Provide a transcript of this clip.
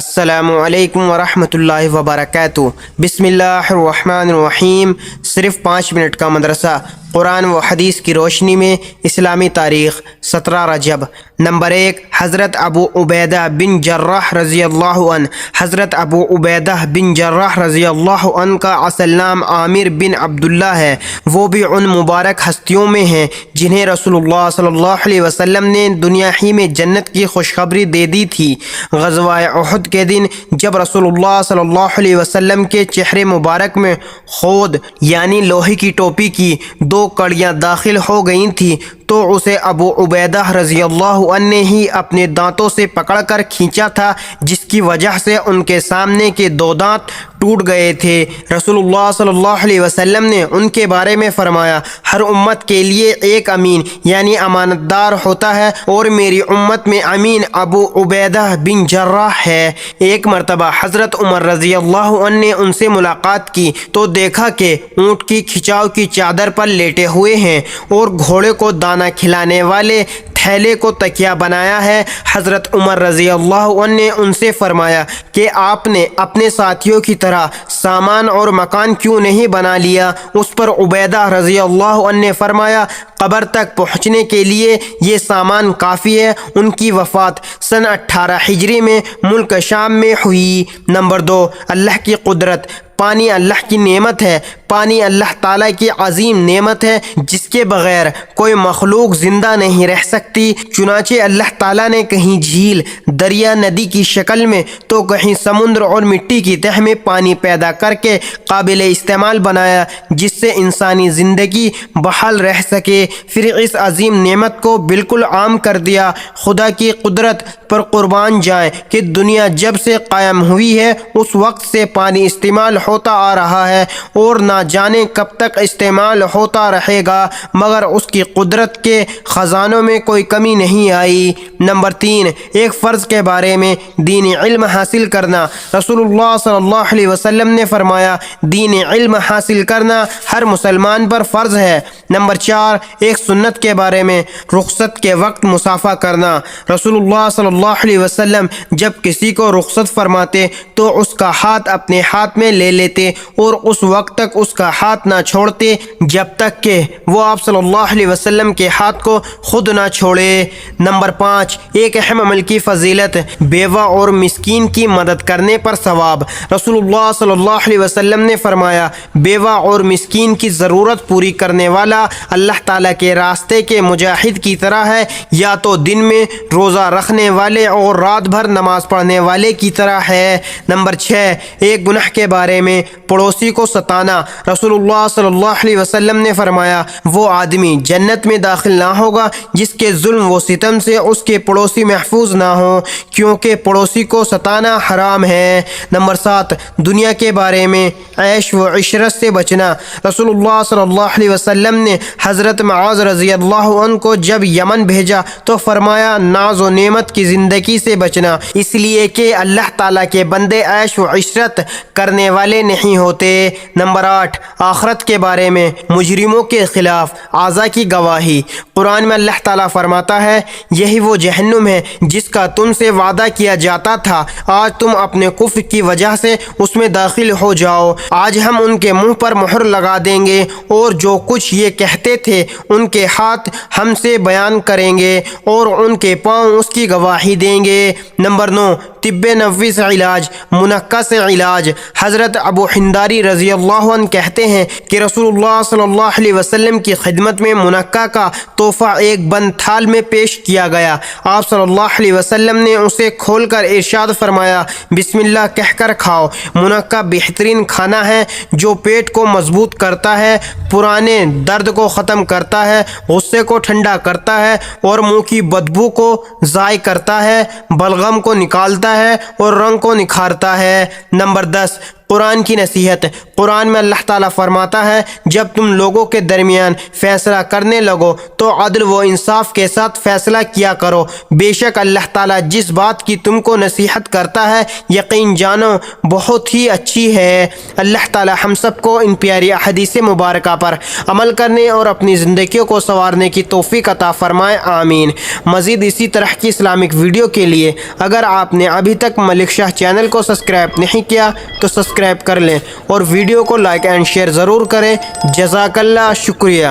السلام علیکم ورحمۃ اللہ وبرکاتہ۔ بسم اللہ الرحمن الرحیم۔ صرف 5 منٹ کا مدرسہ، قرآن و حدیث کی روشنی میں اسلامی تاریخ۔ 17 رجب۔ نمبر 1، حضرت ابو عبیدہ بن جراح رضی اللہ عنہ۔ حضرت ابو عبیدہ بن جراح رضی اللہ عنہ کا اصل نام عامر بن عبداللہ ہے۔ وہ بھی ان مبارک ہستیوں میں ہیں جنہیں رسول اللہ صلی اللہ علیہ وسلم نے دنیا ہی میں جنت کی خوشخبری دے دی تھی۔ غزوہ احد کے دن جب رسول اللہ صلی اللہ علیہ وسلم کے چہرے مبارک میں خود یعنی لوہے کی ٹوپی کی 2 کڑیاں داخل ہو گئی تھیں تو اسے ابو عبیدہ رضی اللہ عنہ نے ہی اپنے دانتوں سے پکڑ کر کھینچا تھا، جس کی وجہ سے ان کے سامنے کے 2 دانت ٹوٹ گئے تھے۔ رسول اللہ صلی اللہ علیہ وسلم نے ان کے بارے میں فرمایا، ہر امت کے لیے ایک امین یعنی امانت دار ہوتا ہے، اور میری امت میں امین ابو عبیدہ بن جراح ہے۔ ایک مرتبہ حضرت عمر رضی اللہ عنہ نے ان سے ملاقات کی تو دیکھا کہ اونٹ کی کھچاؤ کی چادر پر لیٹے ہوئے ہیں اور گھوڑے کو دانا کھلانے والے تھیلے کو تکیہ بنایا ہے۔ حضرت عمر رضی اللہ عنہ نے ان سے فرمایا کہ آپ نے اپنے ساتھیوں کی طرح سامان اور مکان کیوں نہیں بنا لیا؟ اس پر عبیدہ رضی اللہ عنہ نے فرمایا، قبر تک پہنچنے کے لیے یہ سامان کافی ہے۔ ان کی وفات سن 18 ہجری میں ملک شام میں ہوئی۔ نمبر 2، اللہ کی قدرت۔ پانی اللہ کی نعمت ہے۔ پانی اللہ تعالیٰ کی عظیم نعمت ہے جس کے بغیر کوئی مخلوق زندہ نہیں رہ سکتی۔ چنانچہ اللہ تعالیٰ نے کہیں جھیل، دریا، ندی کی شکل میں تو کہیں سمندر اور مٹی کی تہ میں پانی پیدا کر کے قابل استعمال بنایا جس سے انسانی زندگی بحال رہ سکے۔ پھر اس عظیم نعمت کو بالکل عام کر دیا۔ خدا کی قدرت پر قربان جائیں کہ دنیا جب سے قائم ہوئی ہے اس وقت سے پانی استعمال ہوتا آ رہا ہے اور نہ جانے کب تک استعمال ہوتا رہے گا، مگر اس کی قدرت کے خزانوں میں کوئی کمی نہیں آئی۔ نمبر 3، ایک فرض کے بارے میں دین علم حاصل کرنا۔ رسول اللہ صلی اللہ علیہ وسلم نے فرمایا، دین علم حاصل کرنا ہر مسلمان پر فرض ہے۔ نمبر 4، ایک سنت کے بارے میں رخصت کے وقت مصافحہ کرنا۔ رسول اللہ صلی اللہ علیہ وسلم جب کسی کو رخصت فرماتے تو اس کا ہاتھ اپنے ہاتھ میں لے لیتے اور اس وقت تک اس کا ہاتھ نہ چھوڑتے جب تک کہ وہ آپ صلی اللہ علیہ وسلم کے ہاتھ کو خود نہ چھوڑے۔ نمبر 5، ایک اہم عمل کی فضیلت، بیوہ اور مسکین کی مدد کرنے پر ثواب۔ رسول اللہ صلی اللہ علیہ وسلم نے فرمایا، بیوہ اور مسکین کی ضرورت پوری کرنے والا اللہ تعالیٰ کے راستے کے مجاہد کی طرح ہے، یا تو دن میں روزہ رکھنے والے اور رات بھر نماز پڑھنے والے کی طرح ہے۔ نمبر 6، ایک گناہ کے بارے میں پڑوسی کو ستانا۔ رسول اللہ صلی اللہ علیہ وسلم نے فرمایا، وہ آدمی جنت میں داخل نہ ہوگا جس کے ظلم و ستم سے اس کے پڑوسی محفوظ نہ ہوں، کیونکہ پڑوسی کو ستانا حرام ہے۔ نمبر 7، دنیا کے بارے میں عیش و عشرت سے بچنا۔ رسول اللہ صلی اللہ علیہ وسلم نے حضرت معاذ رضی اللہ عنہ کو جب یمن بھیجا تو فرمایا، ناز و نعمت کی زندگی سے بچنا، اس لیے کہ اللہ تعالیٰ کے بندے عیش و عشرت کرنے والے نہیں ہوتے۔ نمبر 8، آخرت کے بارے میں مجرموں کے خلاف اعضاء کی گواہی۔ قرآن میں اللہ تعالیٰ فرماتا ہے، یہی وہ جہنم ہے جس کا تم سے وعدہ کیا جاتا تھا، آج تم اپنے کفر کی وجہ سے اس میں داخل ہو جاؤ۔ آج ہم ان کے منہ پر مہر لگا دیں گے اور جو کچھ یہ کہتے تھے ان کے ہاتھ ہم سے بیان کریں گے اور ان کے پاؤں اس کی گواہی دیں گے۔ نمبر 9، طب نبوی سے علاج، منقہ سے علاج۔ حضرت ابو حنداری رضی اللہ عنہ کہتے ہیں کہ رسول اللہ صلی اللہ علیہ وسلم کی خدمت میں منقہ کا تحفہ ایک بند تھال میں پیش کیا گیا۔ آپ صلی اللہ علیہ وسلم نے اسے کھول کر ارشاد فرمایا، بسم اللہ کہہ کر کھاؤ۔ منقہ بہترین کھانا ہے جو پیٹ کو مضبوط کرتا ہے، پرانے درد کو ختم کرتا ہے، غصے کو ٹھنڈا کرتا ہے اور منہ کی بدبو کو ضائع کرتا ہے، بلغم کو نکالتا ہے اور رنگ کو نکھارتا ہے۔ نمبر 10، قرآن کی نصیحت۔ قرآن میں اللہ تعالیٰ فرماتا ہے جب تم لوگوں کے درمیان فیصلہ کرنے لگو تو عدل و انصاف کے ساتھ فیصلہ کیا کرو، بے شک اللہ تعالیٰ جس بات کی تم کو نصیحت کرتا ہے یقین جانو بہت ہی اچھی ہے۔ اللہ تعالیٰ ہم سب کو ان پیاری احادیث مبارکہ پر عمل کرنے اور اپنی زندگیوں کو سنوارنے کی توفیق عطا فرمائے، آمین۔ مزید اسی طرح کی اسلامک ویڈیو کے لیے اگر آپ نے ابھی تک ملک شاہ چینل کو سبسکرائب نہیں کیا تو سبسکرائب کر لیں اور ویڈیو کو لائک اینڈ شیئر ضرور کریں۔ جزاک اللہ، شکریہ۔